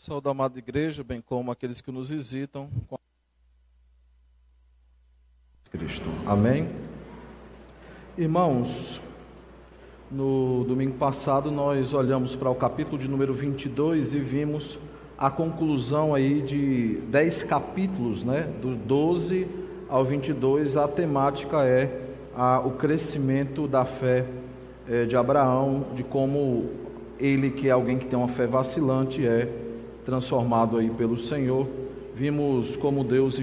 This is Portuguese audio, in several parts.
Saúde a amada igreja, bem como aqueles que nos visitam. Cristo. Amém? Irmãos, no domingo passado nós olhamos para o capítulo de número 22 e vimos a conclusão aí de 10 capítulos, do 12 ao 22, a temática é o crescimento da fé de Abraão, de como ele, que é alguém que tem uma fé vacilante, é transformado aí pelo Senhor. Vimos como Deus,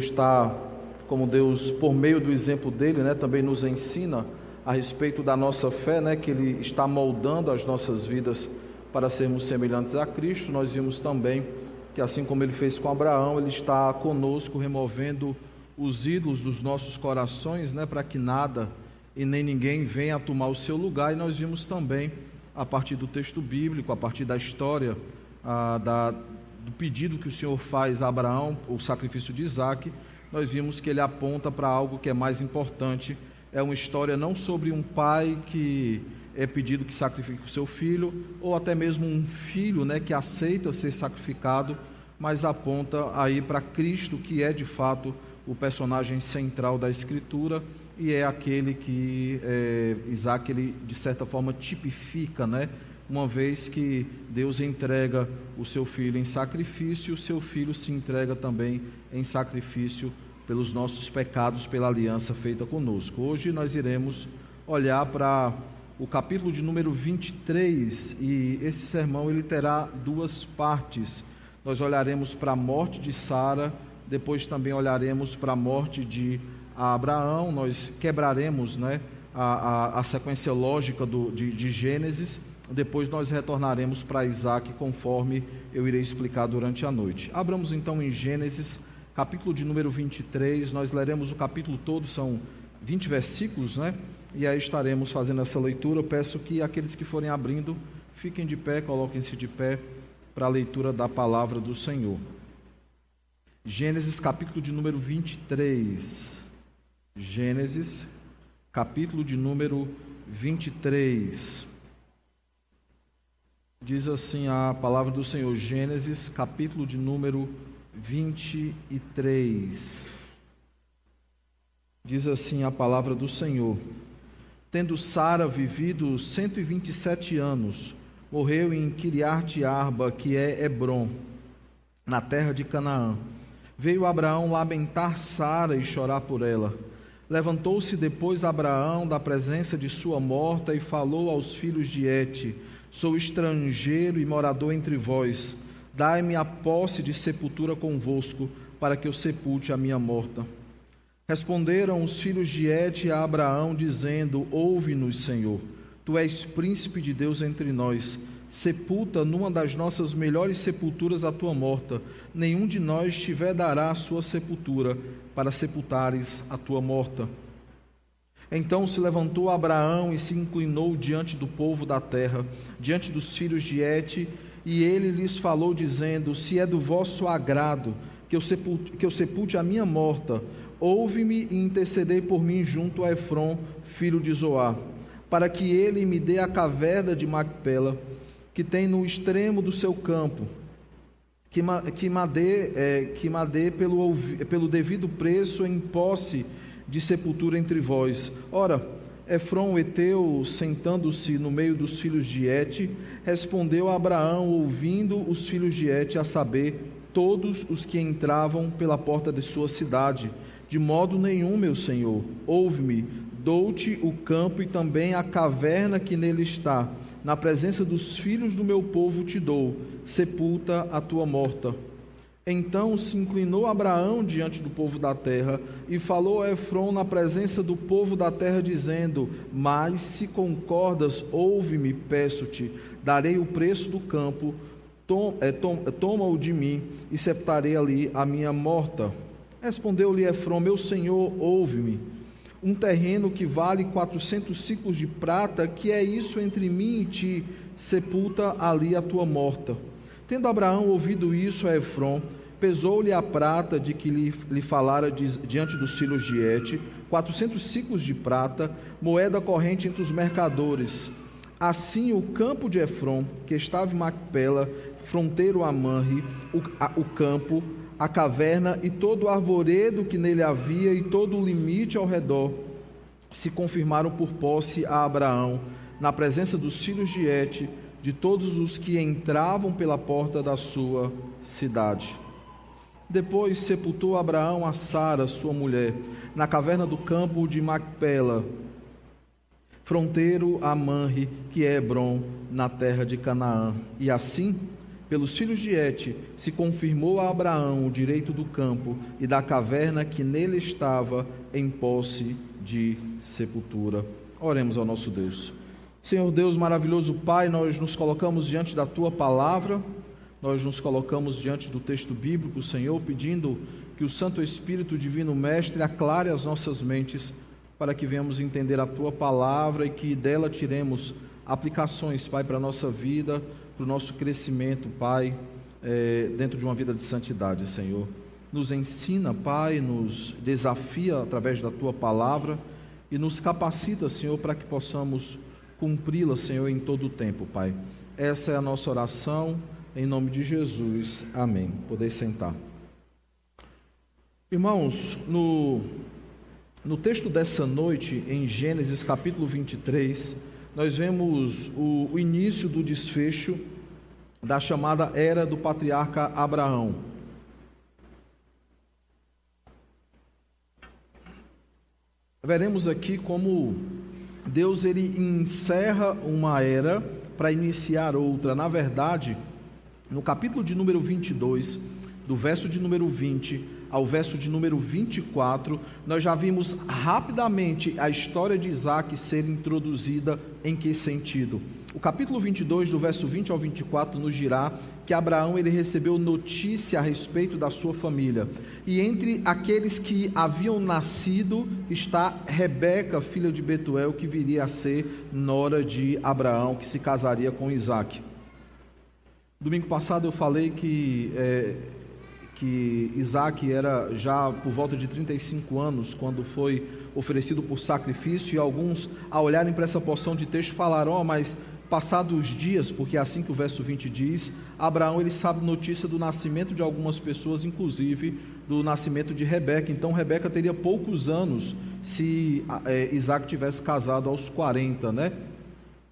por meio do exemplo dele, também nos ensina a respeito da nossa fé, que Ele está moldando as nossas vidas para sermos semelhantes a Cristo. Nós vimos também que, assim como Ele fez com Abraão, Ele está conosco, removendo os ídolos dos nossos corações, para que nada e nem ninguém venha a tomar o seu lugar. E nós vimos também, a partir do texto bíblico, a partir da história, do pedido que o Senhor faz a Abraão, o sacrifício de Isaque, nós vimos que ele aponta para algo que é mais importante. É uma história não sobre um pai que é pedido que sacrifique o seu filho, ou até mesmo um filho, que aceita ser sacrificado, mas aponta aí para Cristo, que é de fato o personagem central da Escritura, e é aquele que Isaque, ele de certa forma tipifica, uma vez que Deus entrega o seu filho em sacrifício, o seu filho se entrega também em sacrifício pelos nossos pecados, pela aliança feita conosco. Hoje nós iremos olhar para o capítulo de número 23, e esse sermão ele terá duas partes. Nós olharemos para a morte de Sara, depois também olharemos para a morte de Abraão. Nós quebraremos a sequência lógica de Gênesis. Depois nós retornaremos para Isaque, conforme eu irei explicar durante a noite. Abramos então em Gênesis, capítulo de número 23, nós leremos o capítulo todo, são 20 versículos, e aí estaremos fazendo essa leitura. Eu peço que aqueles que forem abrindo, fiquem de pé, coloquem-se de pé para a leitura da palavra do Senhor. Gênesis, capítulo de número 23. Gênesis, capítulo de número 23. Diz assim a palavra do Senhor, Gênesis, capítulo de número 23. Diz assim a palavra do Senhor: Tendo Sara vivido 127 anos, morreu em Quiriate-Arba, que é Hebrom, na terra de Canaã. Veio Abraão lamentar Sara e chorar por ela. Levantou-se depois Abraão da presença de sua morta e falou aos filhos de Het: Sou estrangeiro e morador entre vós. Dai-me a posse de sepultura convosco, para que eu sepulte a minha morta. Responderam os filhos de Het a Abraão, dizendo: Ouve-nos, Senhor. Tu és príncipe de Deus entre nós. Sepulta numa das nossas melhores sepulturas a tua morta. Nenhum de nós te vedará a sua sepultura, para sepultares a tua morta. Então se levantou Abraão e se inclinou diante do povo da terra, diante dos filhos de Het, e ele lhes falou, dizendo: Se é do vosso agrado que eu sepulte a minha morta, ouve-me e intercedei por mim junto a Efrom, filho de Zoar, para que ele me dê a caverna de Macpela, que tem no extremo do seu campo, que me dê pelo devido preço em posse de sepultura entre vós. Ora, Efrom, o heteu, sentando-se no meio dos filhos de Het, respondeu a Abraão, ouvindo os filhos de Het, a saber, todos os que entravam pela porta de sua cidade: De modo nenhum, meu senhor, ouve-me, dou-te o campo e também a caverna que nele está. Na presença dos filhos do meu povo te dou, sepulta a tua morta. Então se inclinou Abraão diante do povo da terra e falou a Efrom na presença do povo da terra, dizendo: Mas se concordas, ouve-me, peço-te, darei o preço do campo, toma-o de mim e sepultarei ali a minha morta. Respondeu-lhe Efrom: Meu senhor, ouve-me. Um terreno que vale 400 ciclos de prata, que é isso entre mim e ti? Sepulta ali a tua morta. Tendo Abraão ouvido isso a Efrom, pesou-lhe a prata de que lhe falara diante dos filhos de Het, 400 ciclos de prata, moeda corrente entre os mercadores. Assim o campo de Efrom, que estava em Macpela, fronteiro a Manre, o campo, a caverna e todo o arvoredo que nele havia e todo o limite ao redor, se confirmaram por posse a Abraão, na presença dos filhos de Et, de todos os que entravam pela porta da sua cidade. Depois sepultou Abraão a Sara, sua mulher, na caverna do campo de Macpela, fronteiro a Manre, que é Hebrom, na terra de Canaã. E assim, pelos filhos de Et, se confirmou a Abraão o direito do campo e da caverna que nele estava, em posse de sepultura. Oremos ao nosso Deus. Senhor Deus maravilhoso Pai, nós nos colocamos diante da Tua palavra, nós nos colocamos diante do texto bíblico, Senhor, pedindo que o Santo Espírito Divino Mestre aclare as nossas mentes, para que venhamos entender a Tua palavra e que dela tiremos aplicações, Pai, para a nossa vida, para o nosso crescimento, Pai, dentro de uma vida de santidade, Senhor. Nos ensina, Pai, nos desafia através da Tua palavra e nos capacita, Senhor, para que possamos cumpri-la, Senhor, em todo o tempo, Pai. Essa é a nossa oração, em nome de Jesus. Amém. Podeis sentar. Irmãos, no texto dessa noite, em Gênesis capítulo 23, nós vemos o início do desfecho da chamada era do patriarca Abraão. Veremos aqui como Deus ele encerra uma era para iniciar outra. Na verdade, no capítulo de número 22, do verso de número 20 ao verso de número 24, nós já vimos rapidamente a história de Isaac ser introduzida. Em que sentido? O capítulo 22, do verso 20 ao 24, nos dirá que Abraão ele recebeu notícia a respeito da sua família. E entre aqueles que haviam nascido está Rebeca, filha de Betuel, que viria a ser nora de Abraão, que se casaria com Isaac. Domingo passado eu falei que Isaac era já por volta de 35 anos, quando foi oferecido por sacrifício, e alguns, ao olharem para essa porção de texto, falaram: mas passados os dias, porque é assim que o verso 20 diz, Abraão ele sabe notícia do nascimento de algumas pessoas, inclusive do nascimento de Rebeca. Então Rebeca teria poucos anos se Isaac tivesse casado aos 40, né?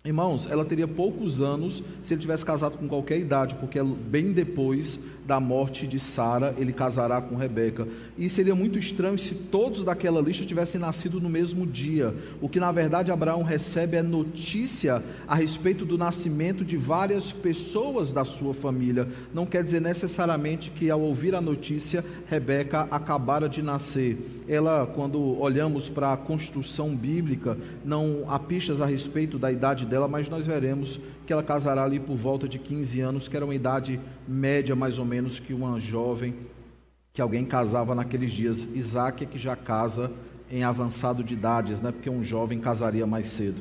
Irmãos, ela teria poucos anos se ele tivesse casado com qualquer idade, porque bem depois da morte de Sara, ele casará com Rebeca. E seria muito estranho se todos daquela lista tivessem nascido no mesmo dia. O que na verdade Abraão recebe é notícia a respeito do nascimento de várias pessoas da sua família. Não quer dizer necessariamente que ao ouvir a notícia, Rebeca acabara de nascer. Ela, quando olhamos para a construção bíblica, não há pistas a respeito da idade dela, mas nós veremos que ela casará ali por volta de 15 anos, que era uma idade média mais ou menos que uma jovem, que alguém casava naqueles dias. Isaac é que já casa em avançado de idades, né? Porque um jovem casaria mais cedo.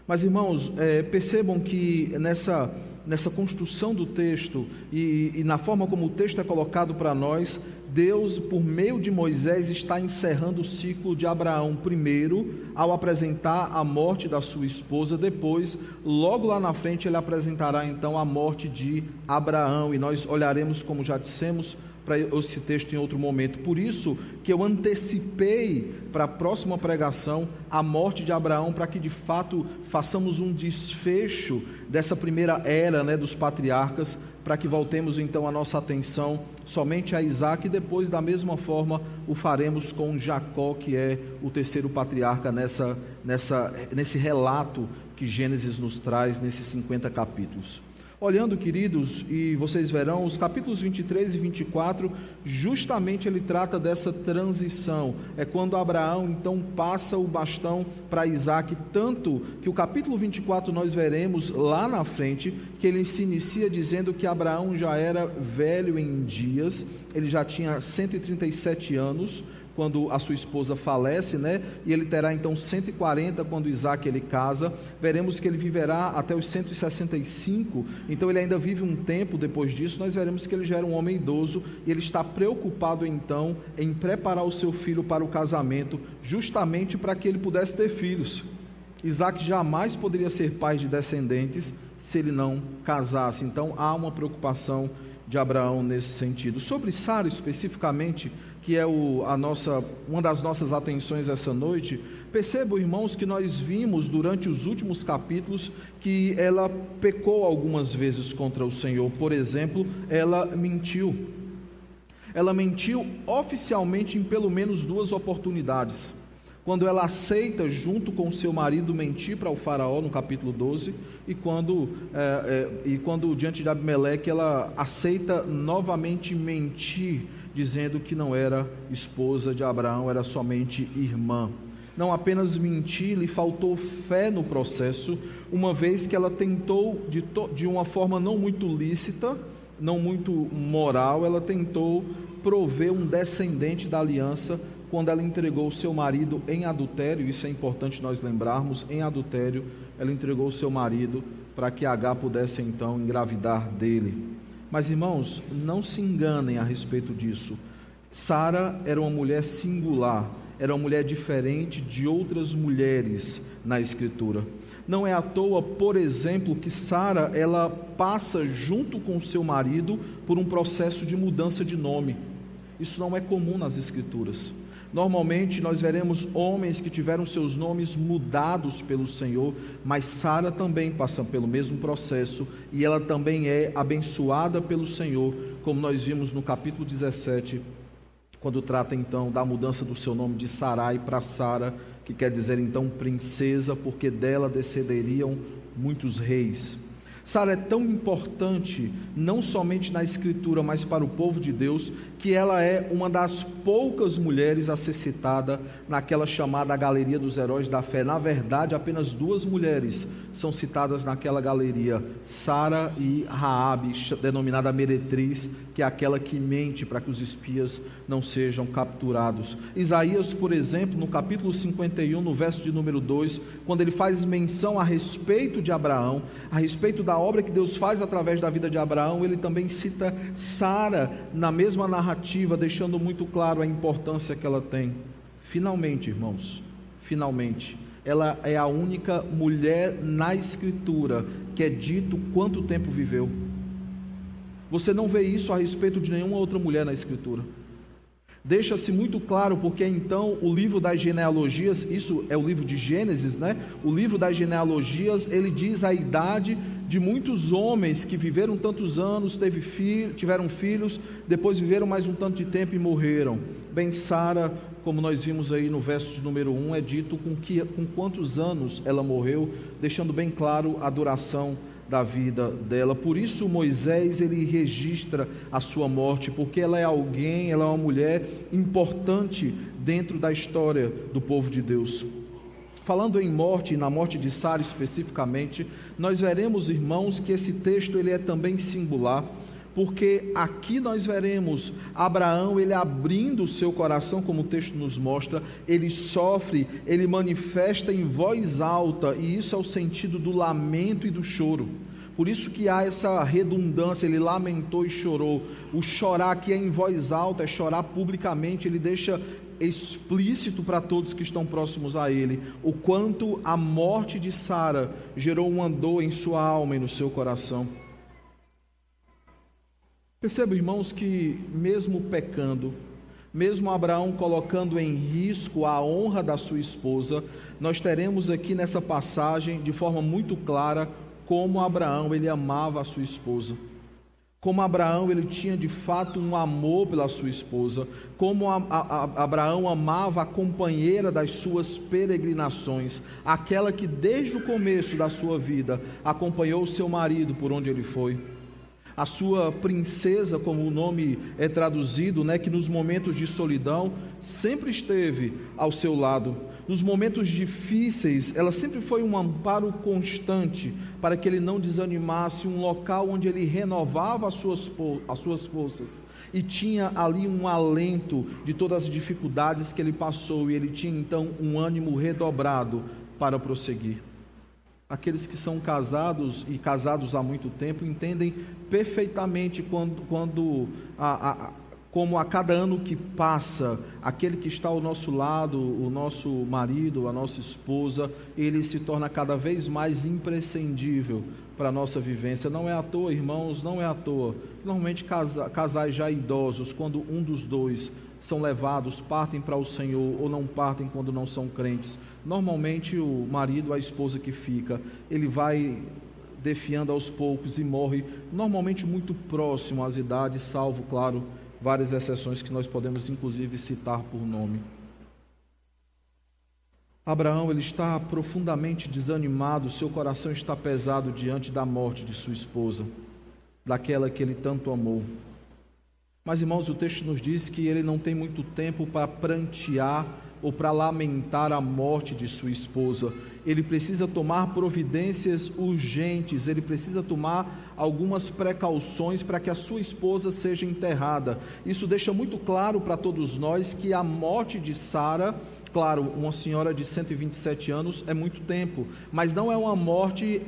Mas irmãos, percebam que nessa construção do texto e na forma como o texto é colocado para nós, Deus, por meio de Moisés, está encerrando o ciclo de Abraão, primeiro, ao apresentar a morte da sua esposa. Depois, logo lá na frente, ele apresentará então a morte de Abraão, e nós olharemos, como já dissemos, para esse texto em outro momento. Por isso que eu antecipei para a próxima pregação a morte de Abraão, para que de fato façamos um desfecho dessa primeira era, né, dos patriarcas, para que voltemos então a nossa atenção somente a Isaac, e depois da mesma forma o faremos com Jacó, que é o terceiro patriarca nesse relato que Gênesis nos traz nesses 50 capítulos. Olhando, queridos, e vocês verão, os capítulos 23 e 24, justamente ele trata dessa transição. É quando Abraão, então, passa o bastão para Isaac, tanto que o capítulo 24 nós veremos lá na frente, que ele se inicia dizendo que Abraão já era velho em dias, ele já tinha 137 anos, quando a sua esposa falece, né? E ele terá então 140 quando Isaac ele casa. Veremos que ele viverá até os 165, então ele ainda vive um tempo depois disso. Nós veremos que ele já era um homem idoso, e ele está preocupado então em preparar o seu filho para o casamento, justamente para que ele pudesse ter filhos. Isaac jamais poderia ser pai de descendentes se ele não casasse. Então há uma preocupação de Abraão nesse sentido. Sobre Sara especificamente, que é uma das nossas atenções essa noite, percebam, irmãos, que nós vimos durante os últimos capítulos que ela pecou algumas vezes contra o Senhor. Por exemplo, ela mentiu. Ela mentiu oficialmente em pelo menos 2 oportunidades. Quando ela aceita, junto com o seu marido, mentir para o faraó, no capítulo 12, e quando diante de Abimeleque, ela aceita novamente mentir, dizendo que não era esposa de Abraão, era somente irmã. Não apenas mentir, lhe faltou fé no processo, uma vez que ela tentou, de uma forma não muito lícita, não muito moral, ela tentou prover um descendente da aliança, quando ela entregou o seu marido em adultério. Isso é importante nós lembrarmos, em adultério, ela entregou o seu marido para que Agar pudesse então engravidar dele. Mas, irmãos, não se enganem a respeito disso. Sara era uma mulher singular, era uma mulher diferente de outras mulheres na Escritura. Não é à toa, por exemplo, que Sara, ela passa junto com o seu marido por um processo de mudança de nome. Isso não é comum nas Escrituras. Normalmente nós veremos homens que tiveram seus nomes mudados pelo Senhor, mas Sara também passa pelo mesmo processo, e ela também é abençoada pelo Senhor, como nós vimos no capítulo 17, quando trata então da mudança do seu nome de Sarai para Sara, que quer dizer então princesa, porque dela descenderiam muitos reis. Sara é tão importante, não somente na Escritura, mas para o povo de Deus, que ela é uma das poucas mulheres a ser citada naquela chamada Galeria dos Heróis da Fé. Na verdade, apenas 2 mulheres são citadas naquela galeria, Sara e Raabe, denominada meretriz, que é aquela que mente para que os espias não sejam capturados. Isaías, por exemplo, no capítulo 51, no verso de número 2, quando ele faz menção a respeito de Abraão, a respeito da obra que Deus faz através da vida de Abraão, ele também cita Sara na mesma narrativa, deixando muito claro a importância que ela tem. Finalmente, irmãos, finalmente, ela é a única mulher na Escritura que é dito quanto tempo viveu. Você não vê isso a respeito de nenhuma outra mulher na Escritura. Deixa-se muito claro, porque então o livro das genealogias, isso é o livro de Gênesis, né? O livro das genealogias, ele diz a idade de muitos homens que viveram tantos anos, tiveram filhos, depois viveram mais um tanto de tempo e morreram. Bem, Sara, como nós vimos aí no verso de número 1, é dito com quantos anos ela morreu, deixando bem claro a duração da vida dela. Por isso Moisés, ele registra a sua morte, porque ela é alguém, ela é uma mulher importante dentro da história do povo de Deus. Falando em morte, e na morte de Sara especificamente, nós veremos, irmãos, que esse texto ele é também singular, porque aqui nós veremos Abraão, ele abrindo o seu coração, como o texto nos mostra, ele sofre, ele manifesta em voz alta, e isso é o sentido do lamento e do choro. Por isso que há essa redundância, ele lamentou e chorou. O chorar aqui é em voz alta, é chorar publicamente, ele deixa explícito para todos que estão próximos a ele, o quanto a morte de Sara gerou uma dor em sua alma e no seu coração. Perceba, irmãos, que mesmo pecando, mesmo Abraão colocando em risco a honra da sua esposa, nós teremos aqui nessa passagem, de forma muito clara, como Abraão, ele amava a sua esposa. Como Abraão, ele tinha de fato um amor pela sua esposa. Como Abraão amava a companheira das suas peregrinações, aquela que desde o começo da sua vida acompanhou o seu marido por onde ele foi. A sua princesa, como o nome é traduzido, né, que nos momentos de solidão sempre esteve ao seu lado. Nos momentos difíceis, ela sempre foi um amparo constante para que ele não desanimasse, um local onde ele renovava as suas forças e tinha ali um alento de todas as dificuldades que ele passou, e ele tinha então um ânimo redobrado para prosseguir. Aqueles que são casados e casados há muito tempo entendem perfeitamente quando como a cada ano que passa, aquele que está ao nosso lado, o nosso marido, a nossa esposa, ele se torna cada vez mais imprescindível para a nossa vivência. Não é à toa, irmãos, não é à toa. Normalmente casais já idosos, quando um dos dois são levados, partem para o Senhor ou não partem quando não são crentes, normalmente o marido, a esposa que fica, ele vai defiando aos poucos e morre, normalmente muito próximo às idades, salvo, claro, várias exceções que nós podemos inclusive citar por nome. Abraão, ele está profundamente desanimado, seu coração está pesado diante da morte de sua esposa, daquela que ele tanto amou. Mas, irmãos, o texto nos diz que ele não tem muito tempo para prantear ou para lamentar a morte de sua esposa. Ele precisa tomar providências urgentes, ele precisa tomar algumas precauções para que a sua esposa seja enterrada. Isso deixa muito claro para todos nós que a morte de Sara, claro, uma senhora de 127 anos é muito tempo, mas não é uma morte,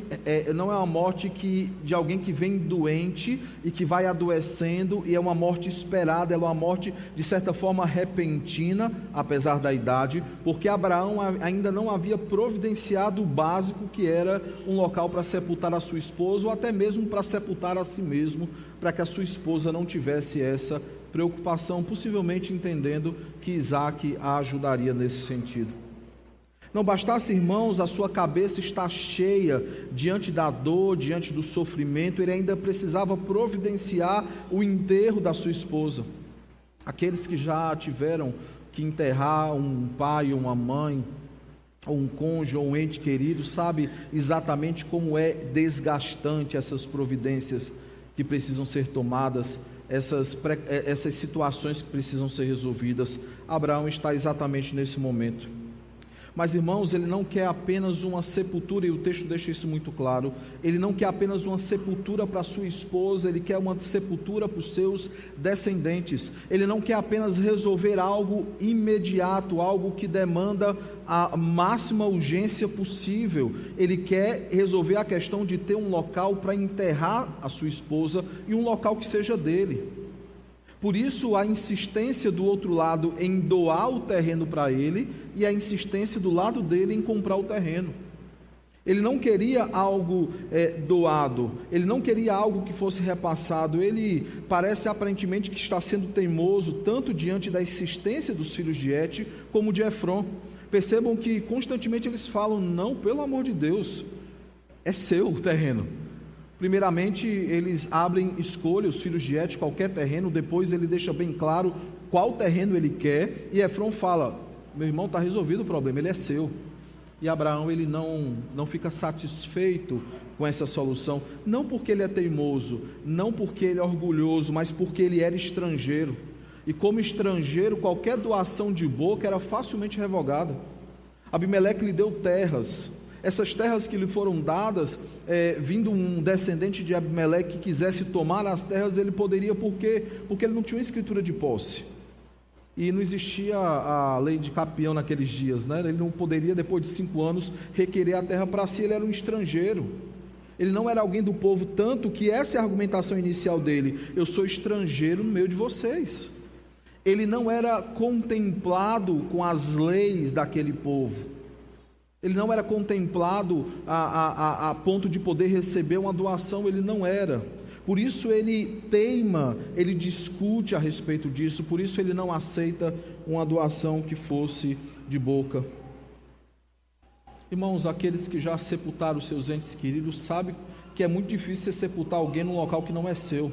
de alguém que vem doente e que vai adoecendo, e é uma morte esperada, é uma morte de certa forma repentina, apesar da idade, porque Abraão ainda não havia providenciado o básico, que era um local para sepultar a sua esposa, ou até mesmo para sepultar a si mesmo, para que a sua esposa não tivesse essa preocupação, possivelmente entendendo que Isaac a ajudaria nesse sentido. Não bastasse, irmãos, a sua cabeça estar cheia diante da dor, diante do sofrimento, ele ainda precisava providenciar o enterro da sua esposa. Aqueles que já tiveram que enterrar um pai ou uma mãe, ou um cônjuge, ou um ente querido, sabe exatamente como é desgastante essas providências que precisam ser tomadas, essas situações que precisam ser resolvidas. Abraão está exatamente nesse momento. Mas, irmãos, ele não quer apenas uma sepultura, e o texto deixa isso muito claro. Ele não quer apenas uma sepultura para sua esposa, ele quer uma sepultura para os seus descendentes. Ele não quer apenas resolver algo imediato, algo que demanda a máxima urgência possível. Ele quer resolver a questão de ter um local para enterrar a sua esposa, e um local que seja dele. Por isso a insistência do outro lado em doar o terreno para ele, e a insistência do lado dele em comprar o terreno. Ele não queria algo doado, ele não queria algo que fosse repassado. Ele parece aparentemente que está sendo teimoso, tanto diante da insistência dos filhos de Et, como de Efron. Percebam que constantemente eles falam: não, pelo amor de Deus, é seu o terreno. Primeiramente, eles abrem escolha, os filhos de Et, qualquer terreno. Depois ele deixa bem claro qual terreno ele quer, e Efron fala: meu irmão, está resolvido o problema, ele é seu. E Abraão, ele não fica satisfeito com essa solução, não porque ele é teimoso, não porque ele é orgulhoso, mas porque ele era estrangeiro, e como estrangeiro, qualquer doação de boca era facilmente revogada. Abimeleque lhe deu terras. Essas terras que lhe foram dadas, vindo um descendente de Abimeleque que quisesse tomar as terras, ele poderia, por quê? Porque ele não tinha uma escritura de posse, e não existia a lei de capião naqueles dias, né? Ele não poderia, depois de 5 anos, requerer a terra para si. Ele era um estrangeiro, ele não era alguém do povo, tanto que essa é a argumentação inicial dele: eu sou estrangeiro no meio de vocês. Ele não era contemplado com as leis daquele povo, ele não era contemplado a ponto de poder receber uma doação, ele não era. Por isso ele teima, ele discute a respeito disso, por isso ele não aceita uma doação que fosse de boca. Irmãos, aqueles que já sepultaram os seus entes queridos sabem que é muito difícil você sepultar alguém num local que não é seu,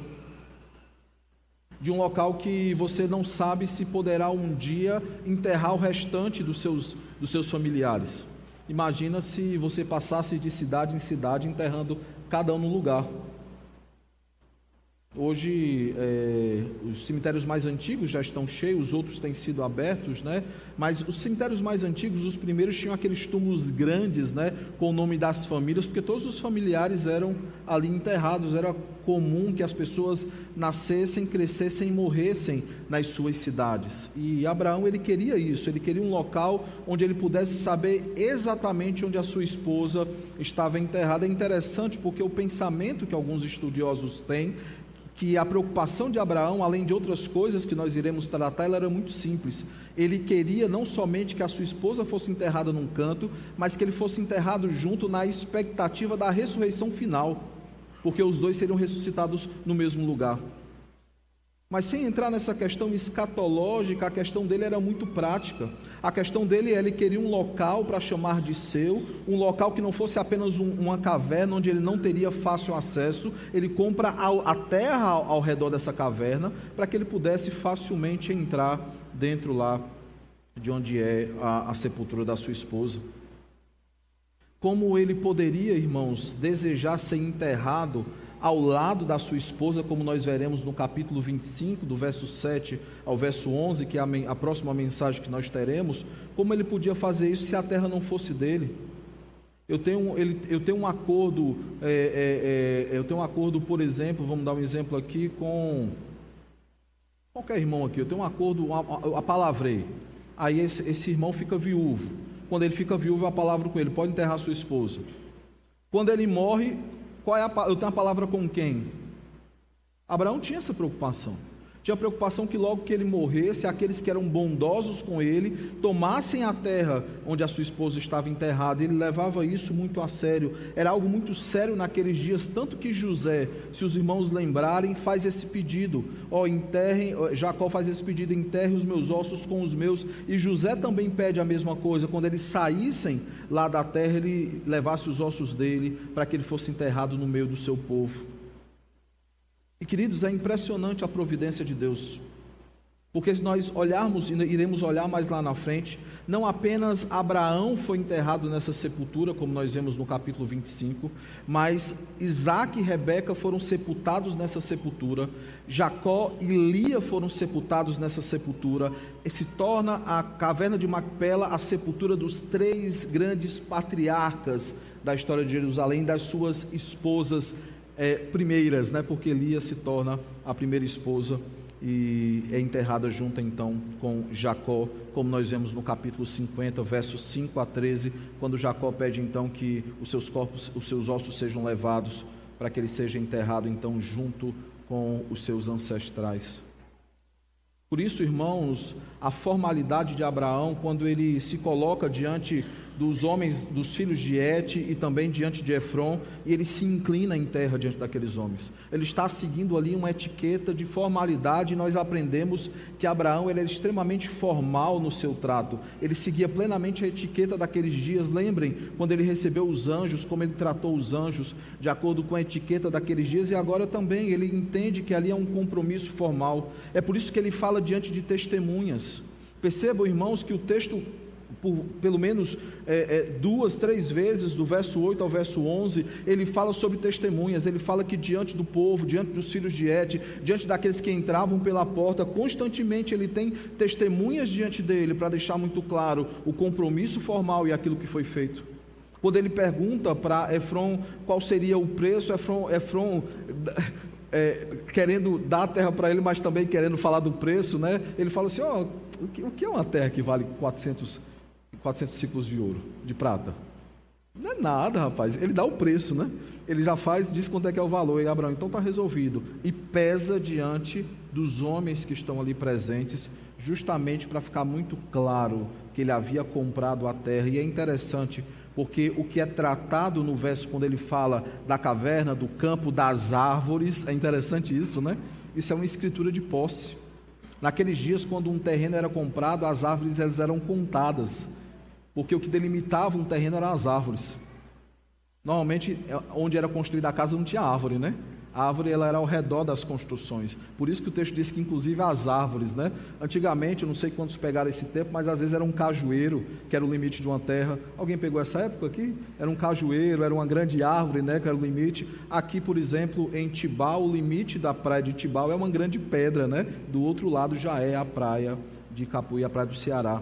de um local que você não sabe se poderá um dia enterrar o restante dos seus familiares. Imagina se você passasse de cidade em cidade enterrando cada um num lugar. Hoje os cemitérios mais antigos já estão cheios, os outros têm sido abertos, né? Mas os cemitérios mais antigos, os primeiros, tinham aqueles túmulos grandes, né? Com o nome das famílias, porque todos os familiares eram ali enterrados. Era comum que as pessoas nascessem, crescessem e morressem nas suas cidades. E Abraão, ele queria isso, ele queria um local onde ele pudesse saber exatamente onde a sua esposa estava enterrada. É interessante porque o pensamento que alguns estudiosos têm, que a preocupação de Abraão, além de outras coisas que nós iremos tratar, ela era muito simples. Ele queria não somente que a sua esposa fosse enterrada num canto, mas que ele fosse enterrado junto, na expectativa da ressurreição final, porque os dois seriam ressuscitados no mesmo lugar. Mas sem entrar nessa questão escatológica, a questão dele era muito prática. A questão dele, ele queria um local para chamar de seu, um local que não fosse apenas uma caverna, onde ele não teria fácil acesso. Ele compra a terra ao redor dessa caverna, para que ele pudesse facilmente entrar dentro lá, de onde é a sepultura da sua esposa. Como ele poderia, irmãos, desejar ser enterrado ao lado da sua esposa, como nós veremos no capítulo 25, do verso 7 ao verso 11, que é a próxima mensagem que nós teremos? Como ele podia fazer isso se a terra não fosse dele? Eu tenho um acordo, por exemplo, vamos dar um exemplo aqui com qualquer irmão aqui. Eu tenho um acordo, a palavrei. Aí esse irmão fica viúvo. Quando ele fica viúvo, eu apalavro com ele: pode enterrar sua esposa. Quando ele morre, eu tenho a palavra com quem? Abraão tinha essa preocupação. Tinha a preocupação que logo que ele morresse, aqueles que eram bondosos com ele tomassem a terra onde a sua esposa estava enterrada. Ele levava isso muito a sério. Era algo muito sério naqueles dias, tanto que José, se os irmãos lembrarem, faz esse pedido: Jacó faz esse pedido: enterre os meus ossos com os meus. E José também pede a mesma coisa: quando eles saíssem lá da terra, ele levasse os ossos dele, para que ele fosse enterrado no meio do seu povo. E queridos, é impressionante a providência de Deus, porque se nós olharmos, e iremos olhar mais lá na frente, não apenas Abraão foi enterrado nessa sepultura, como nós vemos no capítulo 25, mas Isaac e Rebeca foram sepultados nessa sepultura, Jacó e Lia foram sepultados nessa sepultura, e se torna a caverna de Macpela a sepultura dos 3 grandes patriarcas da história de Jerusalém, das suas esposas primeiras, porque Lia se torna a primeira esposa e é enterrada junto então com Jacó, como nós vemos no capítulo 50, versos 5 a 13, quando Jacó pede então que os seus ossos sejam levados, para que ele seja enterrado então junto com os seus ancestrais. Por isso, irmãos, a formalidade de Abraão, quando ele se coloca diante dos homens, dos filhos de Et e também diante de Efron, e ele se inclina em terra diante daqueles homens. Ele está seguindo ali uma etiqueta de formalidade, e nós aprendemos que Abraão ele era extremamente formal no seu trato. Ele seguia plenamente a etiqueta daqueles dias. Lembrem, quando ele recebeu os anjos, como ele tratou os anjos, de acordo com a etiqueta daqueles dias, e agora também ele entende que ali é um compromisso formal. É por isso que ele fala diante de testemunhas. Percebam, irmãos, que o texto, pelo menos 2, 3 vezes, do verso 8 ao verso 11, ele fala sobre testemunhas. Ele fala que diante do povo, diante dos filhos de Et, diante daqueles que entravam pela porta, constantemente ele tem testemunhas diante dele, para deixar muito claro o compromisso formal e aquilo que foi feito. Quando ele pergunta para Efron qual seria o preço, Efron querendo dar a terra para ele, mas também querendo falar do preço, ele fala assim: o que é uma terra que vale 400 ciclos de ouro, de prata? Não é nada, rapaz. Ele dá o preço, ele já diz quanto é que é o valor. E Abraão, então está resolvido, e pesa diante dos homens que estão ali presentes, justamente para ficar muito claro que ele havia comprado a terra. E é interessante, porque o que é tratado no verso, quando ele fala da caverna, do campo, das árvores, é interessante isso, Isso é uma escritura de posse. Naqueles dias, quando um terreno era comprado, as árvores elas eram contadas, porque o que delimitava um terreno eram as árvores. Normalmente, onde era construída a casa não tinha árvore, A árvore ela era ao redor das construções. Por isso que o texto diz que inclusive as árvores, Antigamente, eu não sei quantos pegaram esse tempo, mas às vezes era um cajueiro, que era o limite de uma terra. Alguém pegou essa época aqui? Era um cajueiro, era uma grande árvore, que era o limite. Aqui, por exemplo, em Tibau, o limite da praia de Tibau é uma grande pedra, Do outro lado já é a praia de Capuí, a praia do Ceará.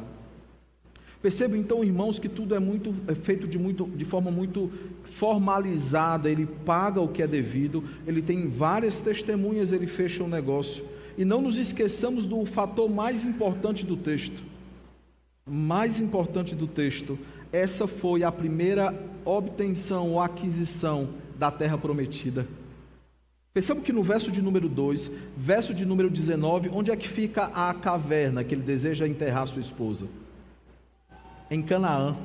Percebam então, irmãos, que tudo é feito de forma muito formalizada. Ele paga o que é devido, ele tem várias testemunhas, ele fecha o negócio. E não nos esqueçamos do fator mais importante do texto. Essa foi a primeira obtenção ou aquisição da terra prometida. Percebam que no verso de número 2, verso de número 19, onde é que fica a caverna que ele deseja enterrar sua esposa? Em Canaã.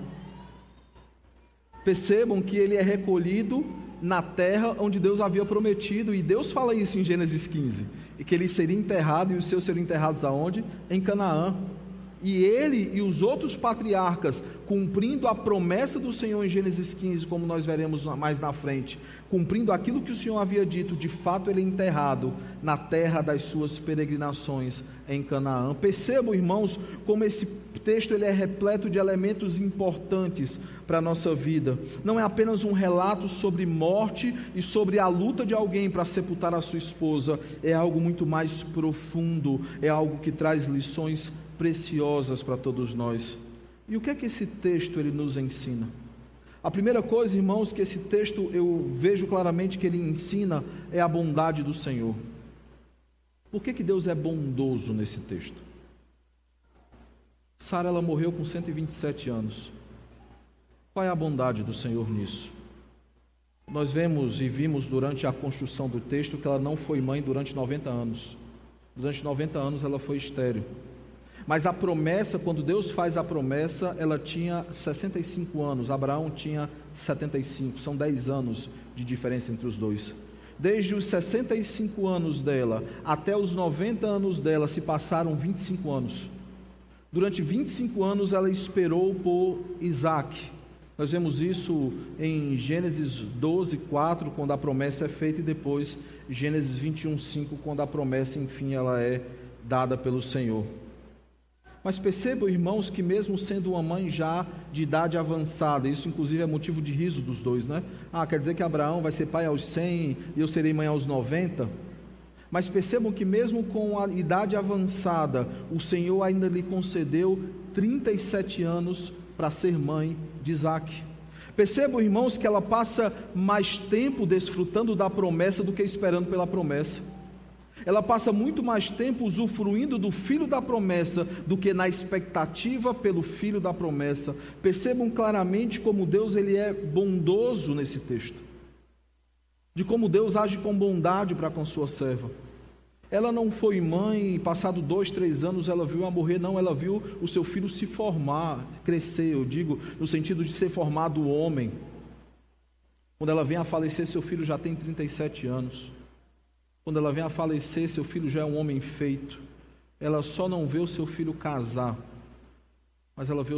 Percebam que ele é recolhido na terra onde Deus havia prometido, e Deus fala isso em Gênesis 15, e que ele seria enterrado, e os seus seriam enterrados aonde? Em Canaã. E ele e os outros patriarcas, cumprindo a promessa do Senhor em Gênesis 15, como nós veremos mais na frente, cumprindo aquilo que o Senhor havia dito, de fato ele é enterrado na terra das suas peregrinações em Canaã. Percebam, irmãos, como esse texto ele é repleto de elementos importantes para a nossa vida. Não é apenas um relato sobre morte e sobre a luta de alguém para sepultar a sua esposa, é algo muito mais profundo, é algo que traz lições preciosas para todos nós. E o que é que esse texto ele nos ensina? A primeira coisa, irmãos, que esse texto eu vejo claramente que ele ensina é a bondade do Senhor. Por que Deus é bondoso nesse texto? Sara, ela morreu com 127 anos. Qual é a bondade do Senhor nisso? Nós vemos e vimos durante a construção do texto que ela não foi mãe durante 90 anos. Durante 90 anos ela foi estéril. Mas a promessa, quando Deus faz a promessa, ela tinha 65 anos, Abraão tinha 75, são 10 anos de diferença entre os dois. Desde os 65 anos dela até os 90 anos dela se passaram 25 anos. Durante 25 anos ela esperou por Isaac. Nós vemos isso em Gênesis 12, 4, quando a promessa é feita, e depois Gênesis 21, 5, quando a promessa, enfim, ela é dada pelo Senhor. Mas percebam, irmãos, que mesmo sendo uma mãe já de idade avançada, isso inclusive é motivo de riso dos dois, né? Quer dizer que Abraão vai ser pai aos 100 e eu serei mãe aos 90? Mas percebam que mesmo com a idade avançada, o Senhor ainda lhe concedeu 37 anos para ser mãe de Isaac. Percebam, irmãos, que ela passa mais tempo desfrutando da promessa do que esperando pela promessa. Ela passa muito mais tempo usufruindo do filho da promessa do que na expectativa pelo filho da promessa. Percebam claramente como Deus ele é bondoso nesse texto, de como Deus age com bondade para com sua serva. Ela não foi mãe e passado 2, 3 anos ela viu a morrer, não, ela viu o seu filho se formar, crescer, eu digo, no sentido de ser formado homem. Quando ela vem a falecer, seu filho já tem 37 anos. Quando ela vem a falecer, seu filho já é um homem feito. Ela só não vê o seu filho casar, mas ela vê,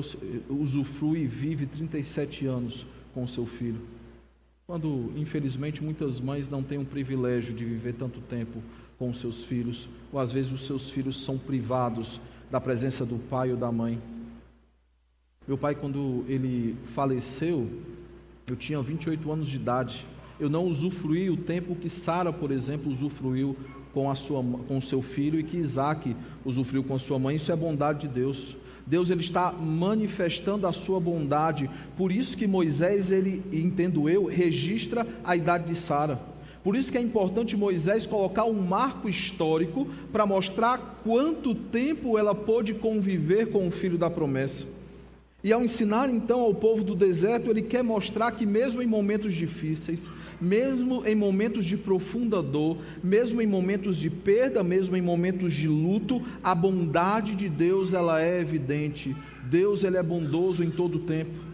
usufrui e vive 37 anos com o seu filho. Quando, infelizmente, muitas mães não têm o privilégio de viver tanto tempo com os seus filhos, ou às vezes os seus filhos são privados da presença do pai ou da mãe. Meu pai, quando ele faleceu, eu tinha 28 anos de idade. Eu não usufruí o tempo que Sara, por exemplo, usufruiu com o seu filho, e que Isaac usufruiu com a sua mãe. Isso é bondade de Deus. Deus ele está manifestando a sua bondade. Por isso que Moisés, ele, entendo eu, registra a idade de Sara. Por isso que é importante Moisés colocar um marco histórico para mostrar quanto tempo ela pôde conviver com o filho da promessa. E ao ensinar então ao povo do deserto, ele quer mostrar que mesmo em momentos difíceis, mesmo em momentos de profunda dor, mesmo em momentos de perda, mesmo em momentos de luto, a bondade de Deus ela é evidente. Deus ele é bondoso em todo o tempo.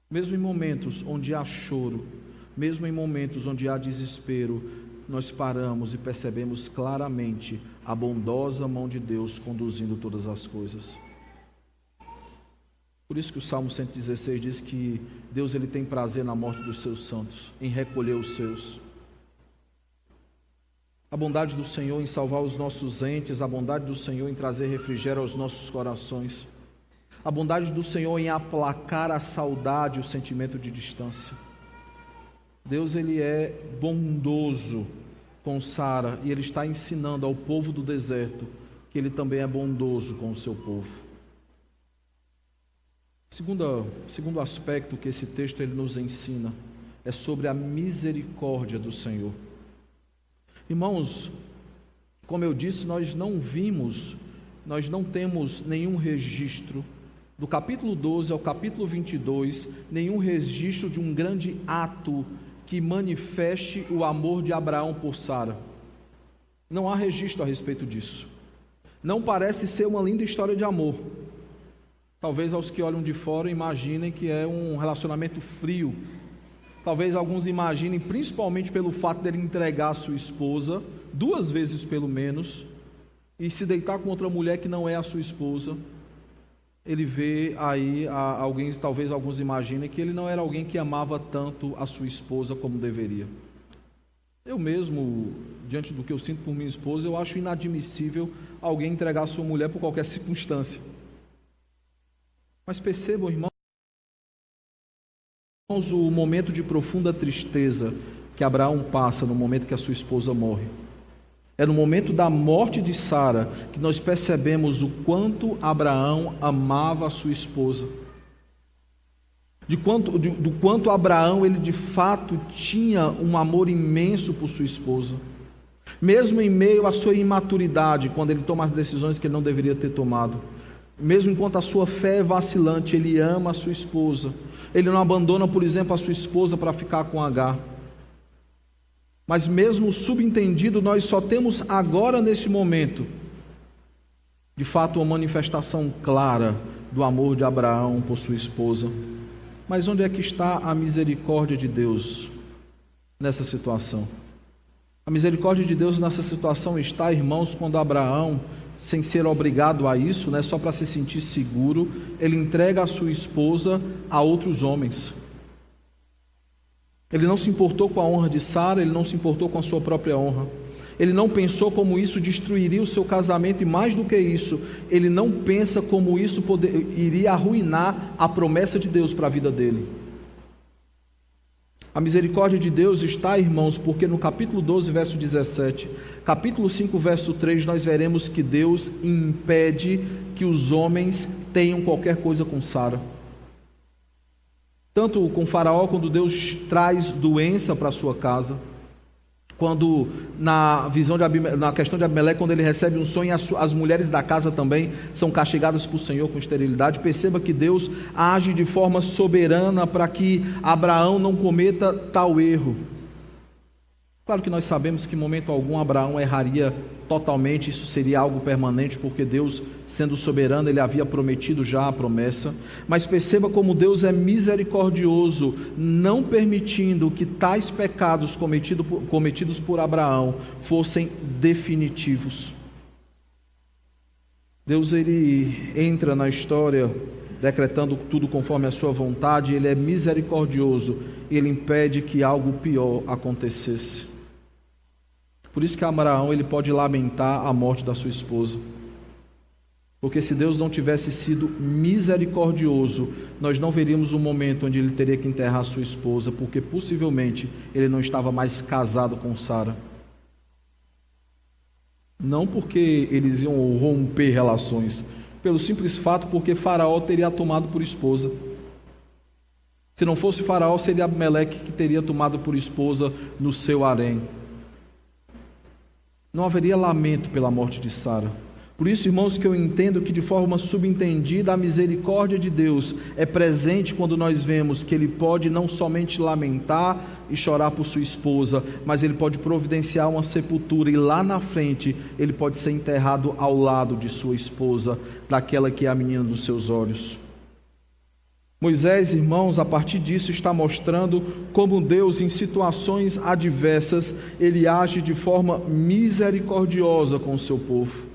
Mesmo em momentos onde há choro, mesmo em momentos onde há desespero, nós paramos e percebemos claramente a bondosa mão de Deus conduzindo todas as coisas. Por isso que o Salmo 116 diz que Deus ele tem prazer na morte dos seus santos, em recolher os seus. A bondade do Senhor em salvar os nossos entes, a bondade do Senhor em trazer refrigério aos nossos corações, a bondade do Senhor em aplacar a saudade, o sentimento de distância. Deus ele é bondoso com Sara, e ele está ensinando ao povo do deserto que ele também é bondoso com o seu povo. Segundo aspecto que esse texto ele nos ensina é sobre a misericórdia do Senhor. Irmãos, como eu disse, nós não temos nenhum registro do capítulo 12 ao capítulo 22, nenhum registro de um grande ato que manifeste o amor de Abraão por Sara. Não há registro a respeito disso. Não parece ser uma linda história de amor. Talvez aos que olham de fora imaginem que é um relacionamento frio. Talvez alguns imaginem, principalmente pelo fato dele entregar a sua esposa, 2 vezes pelo menos, e se deitar com outra mulher que não é a sua esposa. Ele vê aí alguém, talvez alguns imaginem que ele não era alguém que amava tanto a sua esposa como deveria. Eu mesmo, diante do que eu sinto por minha esposa, eu acho inadmissível alguém entregar a sua mulher por qualquer circunstância. Mas percebam, irmãos, o momento de profunda tristeza que Abraão passa no momento que a sua esposa morre. É no momento da morte de Sara que nós percebemos o quanto Abraão amava a sua esposa. Do quanto Abraão, ele de fato tinha um amor imenso por sua esposa. Mesmo em meio à sua imaturidade, quando ele toma as decisões que ele não deveria ter tomado. Mesmo enquanto a sua fé é vacilante, ele ama a sua esposa. Ele não abandona, por exemplo, a sua esposa para ficar com Agar. Mas mesmo subentendido, nós só temos agora, nesse momento, de fato, uma manifestação clara do amor de Abraão por sua esposa. Mas onde é que está a misericórdia de Deus nessa situação? A misericórdia de Deus nessa situação está, irmãos, quando Abraão, sem ser obrigado a isso, só para se sentir seguro, ele entrega a sua esposa a outros homens. Ele não se importou com a honra de Sara, ele não se importou com a sua própria honra. Ele não pensou como isso destruiria o seu casamento, e mais do que isso, ele não pensa como isso iria arruinar a promessa de Deus para a vida dele. A misericórdia de Deus está, irmãos, porque no capítulo 12, verso 17, capítulo 5, verso 3, nós veremos que Deus impede que os homens tenham qualquer coisa com Sara. Tanto com Faraó, quando Deus traz doença para a sua casa, quando na questão de Abimeleque, quando ele recebe um sonho, as mulheres da casa também são castigadas por Senhor com esterilidade. Perceba que Deus age de forma soberana para que Abraão não cometa tal erro. Claro que nós sabemos que em momento algum Abraão erraria totalmente, isso seria algo permanente, porque Deus, sendo soberano, ele havia prometido já a promessa. Mas perceba como Deus é misericordioso, não permitindo que tais pecados cometidos por Abraão fossem definitivos. Deus, ele entra na história decretando tudo conforme a sua vontade. Ele é misericordioso, ele impede que algo pior acontecesse. Por isso que Abraão, ele pode lamentar a morte da sua esposa. Porque se Deus não tivesse sido misericordioso, nós não veríamos um momento onde ele teria que enterrar a sua esposa, porque possivelmente ele não estava mais casado com Sara. Não porque eles iam romper relações, pelo simples fato porque Faraó teria tomado por esposa. Se não fosse Faraó, seria Abimeleque que teria tomado por esposa no seu harém. Não haveria lamento pela morte de Sara. Por isso, irmãos, que eu entendo que de forma subentendida a misericórdia de Deus é presente quando nós vemos que ele pode não somente lamentar e chorar por sua esposa, mas ele pode providenciar uma sepultura e lá na frente ele pode ser enterrado ao lado de sua esposa, daquela que é a menina dos seus olhos. Moisés, irmãos, a partir disso está mostrando como Deus, em situações adversas, ele age de forma misericordiosa com o seu povo.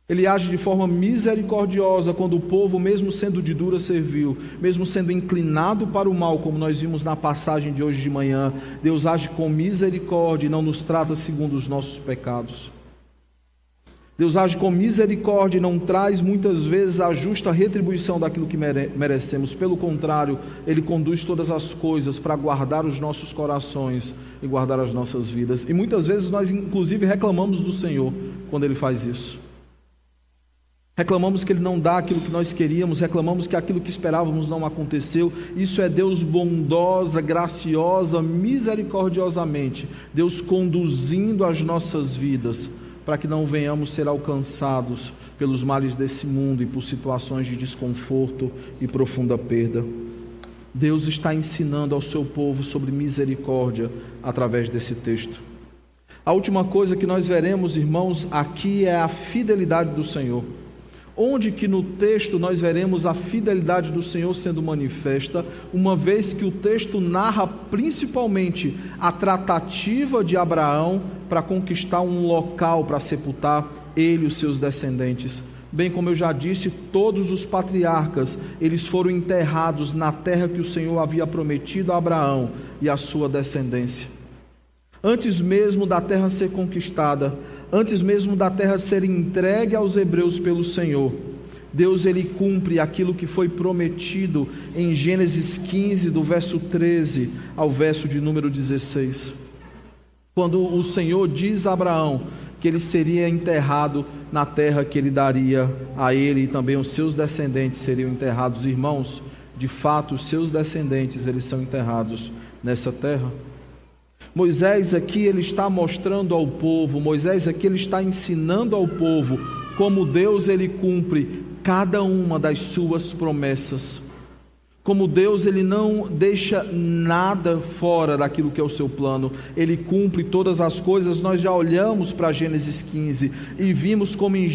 Ele age de forma misericordiosa quando o povo, mesmo sendo de dura servil, mesmo sendo inclinado para o mal, como nós vimos na passagem de hoje de manhã, Deus age com misericórdia e não nos trata segundo os nossos pecados. Deus age com misericórdia e não traz muitas vezes a justa retribuição daquilo que merecemos. Pelo contrário, ele conduz todas as coisas para guardar os nossos corações e guardar as nossas vidas. E muitas vezes nós inclusive reclamamos do Senhor quando ele faz isso. Reclamamos que ele não dá aquilo que nós queríamos, reclamamos que aquilo que esperávamos não aconteceu. Isso é Deus bondosa, graciosa, misericordiosamente, Deus conduzindo as nossas vidas para que não venhamos ser alcançados pelos males desse mundo e por situações de desconforto e profunda perda. Deus está ensinando ao seu povo sobre misericórdia através desse texto. A última coisa que nós veremos, irmãos, aqui é a fidelidade do Senhor. Onde que no texto nós veremos a fidelidade do Senhor sendo manifesta, uma vez que o texto narra principalmente a tratativa de Abraão para conquistar um local para sepultar ele e os seus descendentes. Bem como eu já disse, todos os patriarcas, eles foram enterrados na terra que o Senhor havia prometido a Abraão e a sua descendência. Antes mesmo da terra ser conquistada, antes mesmo da terra ser entregue aos hebreus pelo Senhor, Deus ele cumpre aquilo que foi prometido em Gênesis 15, do verso 13 ao verso de número 16. Quando o Senhor diz a Abraão que ele seria enterrado na terra que ele daria a ele, e também os seus descendentes seriam enterrados. Irmãos, de fato, os seus descendentes, eles são enterrados nessa terra. Moisés aqui, ele está mostrando ao povo, Moisés aqui, ele está ensinando ao povo como Deus, ele cumpre cada uma das suas promessas. Como Deus, ele não deixa nada fora daquilo que é o seu plano, ele cumpre todas as coisas. Nós já olhamos para Gênesis 15 e vimos como em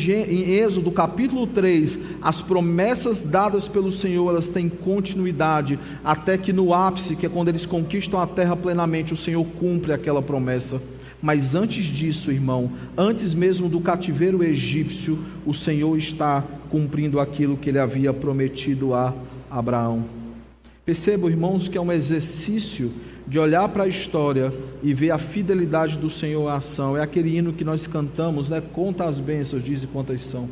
Êxodo capítulo 3, as promessas dadas pelo Senhor, elas têm continuidade, até que no ápice, que é quando eles conquistam a terra plenamente, o Senhor cumpre aquela promessa. Mas antes disso, irmão, antes mesmo do cativeiro egípcio, o Senhor está cumprindo aquilo que ele havia prometido a Abraão. Percebam, irmãos, que é um exercício de olhar para a história e ver a fidelidade do Senhor à ação. É aquele hino que nós cantamos, né? Conta as bênçãos, diz e quantas são.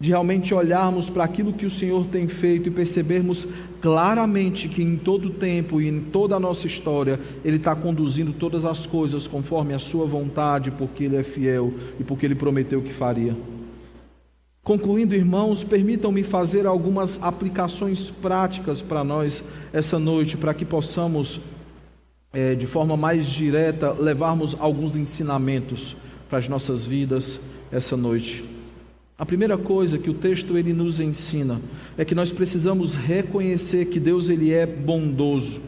De realmente olharmos para aquilo que o Senhor tem feito e percebermos claramente que em todo tempo e em toda a nossa história, Ele está conduzindo todas as coisas conforme a sua vontade, porque Ele é fiel e porque Ele prometeu que faria. Concluindo, irmãos, permitam-me fazer algumas aplicações práticas para nós essa noite, para que possamos, de forma mais direta, levarmos alguns ensinamentos para as nossas vidas essa noite. A primeira coisa que o texto ele nos ensina é que nós precisamos reconhecer que Deus ele é bondoso.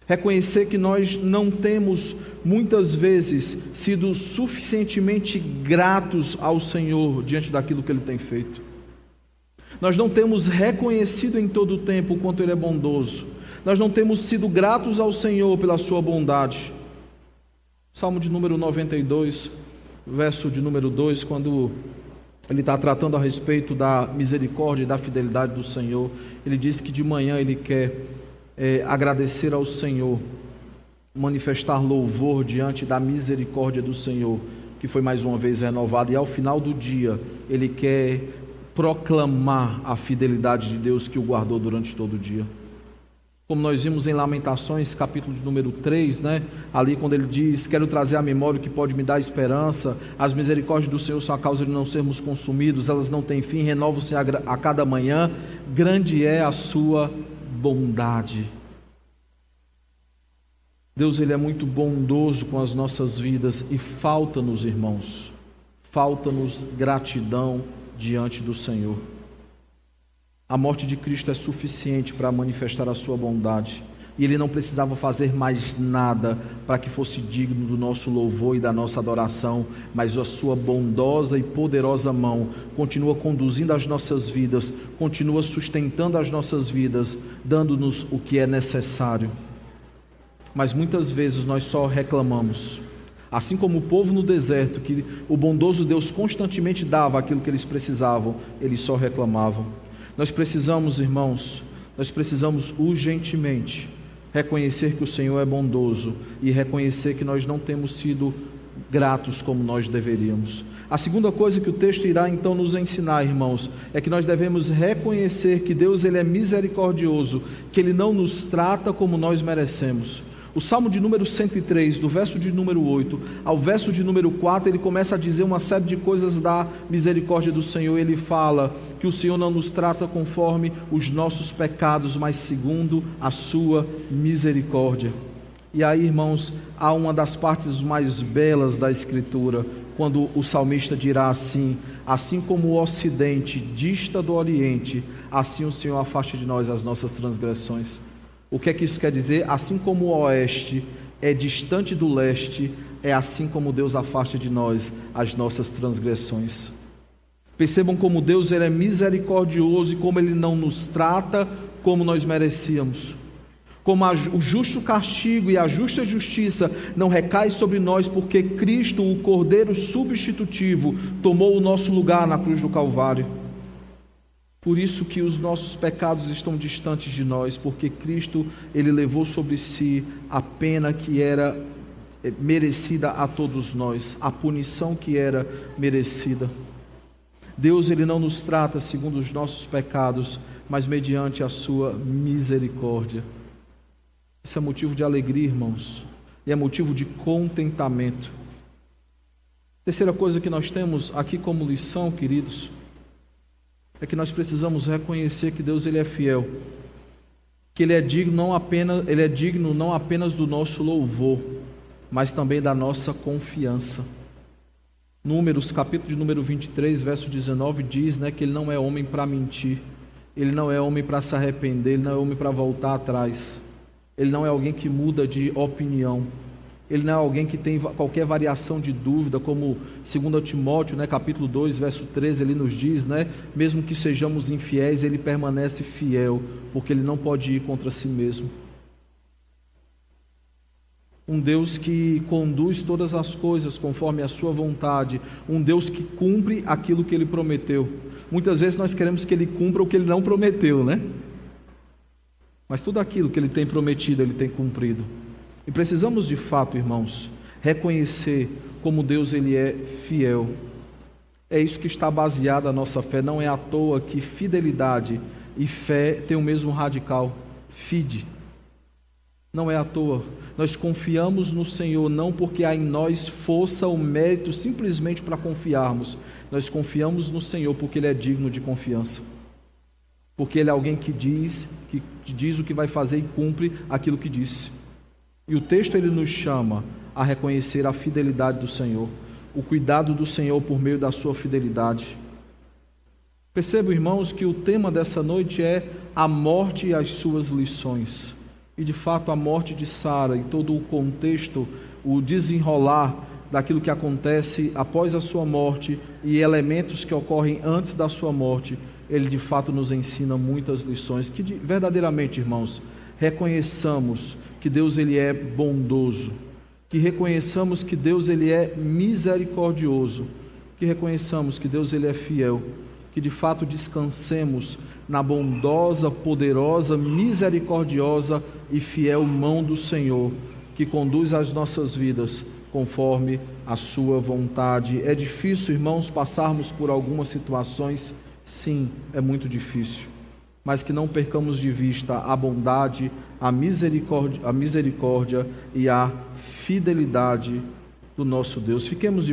Reconhecer que nós não temos, muitas vezes, sido suficientemente gratos ao Senhor diante daquilo que Ele tem feito. Nós não temos reconhecido em todo o tempo o quanto Ele é bondoso. Nós não temos sido gratos ao Senhor pela sua bondade. Salmo de número 92, verso de número 2, quando ele está tratando a respeito da misericórdia e da fidelidade do Senhor, ele diz que de manhã ele quer agradecer ao Senhor, manifestar louvor diante da misericórdia do Senhor, que foi mais uma vez renovada, e ao final do dia, ele quer proclamar a fidelidade de Deus que o guardou durante todo o dia. Como nós vimos em Lamentações, capítulo de número 3, né? Ali quando ele diz, quero trazer à memória o que pode me dar esperança, as misericórdias do Senhor são a causa de não sermos consumidos, elas não têm fim, renovam-se a cada manhã, grande é a sua bondade. Deus ele é muito bondoso com as nossas vidas e falta-nos, irmãos, falta-nos gratidão diante do Senhor. A morte de Cristo é suficiente para manifestar a sua bondade, e Ele não precisava fazer mais nada para que fosse digno do nosso louvor e da nossa adoração, mas a sua bondosa e poderosa mão continua conduzindo as nossas vidas, continua sustentando as nossas vidas, dando-nos o que é necessário. Mas muitas vezes nós só reclamamos, assim como o povo no deserto, que o bondoso Deus constantemente dava aquilo que eles precisavam, eles só reclamavam. Nós precisamos, irmãos, nós precisamos urgentemente reconhecer que o Senhor é bondoso e reconhecer que nós não temos sido gratos como nós deveríamos. A segunda coisa que o texto irá então nos ensinar, irmãos, é que nós devemos reconhecer que Deus ele é misericordioso, que Ele não nos trata como nós merecemos. O Salmo de número 103, do verso de número 8 ao verso de número 4, ele começa a dizer uma série de coisas da misericórdia do Senhor. Ele fala que o Senhor não nos trata conforme os nossos pecados, mas segundo a sua misericórdia. E aí, irmãos, há uma das partes mais belas da Escritura, quando o salmista dirá assim: assim como o ocidente dista do oriente, assim o Senhor afasta de nós as nossas transgressões. O que é que isso quer dizer? Assim como o oeste é distante do leste, é assim como Deus afasta de nós as nossas transgressões. Percebam como Deus ele é misericordioso e como Ele não nos trata como nós merecíamos. Como o justo castigo e a justa justiça não recai sobre nós, porque Cristo, o Cordeiro substitutivo, tomou o nosso lugar na cruz do Calvário. Por isso que os nossos pecados estão distantes de nós, porque Cristo, Ele levou sobre si a pena que era merecida a todos nós, a punição que era merecida. Deus, Ele não nos trata segundo os nossos pecados, mas mediante a sua misericórdia. Isso é motivo de alegria, irmãos, e é motivo de contentamento. Terceira coisa que nós temos aqui como lição, queridos, é que nós precisamos reconhecer que Deus ele é fiel, que Ele é digno não apenas do nosso louvor, mas também da nossa confiança. Números, capítulo de número 23, verso 19, diz, que Ele não é homem para mentir, Ele não é homem para se arrepender, Ele não é homem para voltar atrás. Ele não é alguém que muda de opinião. Ele não é alguém que tem qualquer variação de dúvida, como 2 Timóteo, capítulo 2, verso 13, ele nos diz, mesmo que sejamos infiéis, Ele permanece fiel, porque Ele não pode ir contra si mesmo. Um Deus que conduz todas as coisas conforme a sua vontade, um Deus que cumpre aquilo que Ele prometeu. Muitas vezes nós queremos que Ele cumpra o que Ele não prometeu, Mas tudo aquilo que Ele tem prometido, Ele tem cumprido. E precisamos de fato, irmãos, reconhecer como Deus Ele é fiel. É isso que está baseada a nossa fé. Não é à toa que fidelidade e fé têm o mesmo radical, fide. Não é à toa. Nós confiamos no Senhor, não porque há em nós força ou mérito simplesmente para confiarmos. Nós confiamos no Senhor porque Ele é digno de confiança. Porque Ele é alguém que diz o que vai fazer e cumpre aquilo que disse. E o texto ele nos chama a reconhecer a fidelidade do Senhor, o cuidado do Senhor por meio da sua fidelidade. Percebam, irmãos, que o tema dessa noite é a morte e as suas lições. E de fato a morte de Sara e todo o contexto, o desenrolar daquilo que acontece após a sua morte e elementos que ocorrem antes da sua morte, ele de fato nos ensina muitas lições, que verdadeiramente, irmãos, reconheçamos que Deus ele é bondoso, que reconheçamos que Deus ele é misericordioso, que reconheçamos que Deus ele é fiel, que de fato descansemos na bondosa, poderosa, misericordiosa e fiel mão do Senhor, que conduz as nossas vidas conforme a sua vontade. É difícil, irmãos, passarmos por algumas situações. Sim, é muito difícil, mas que não percamos de vista a bondade, a misericórdia e a fidelidade do nosso Deus. Fiquemos de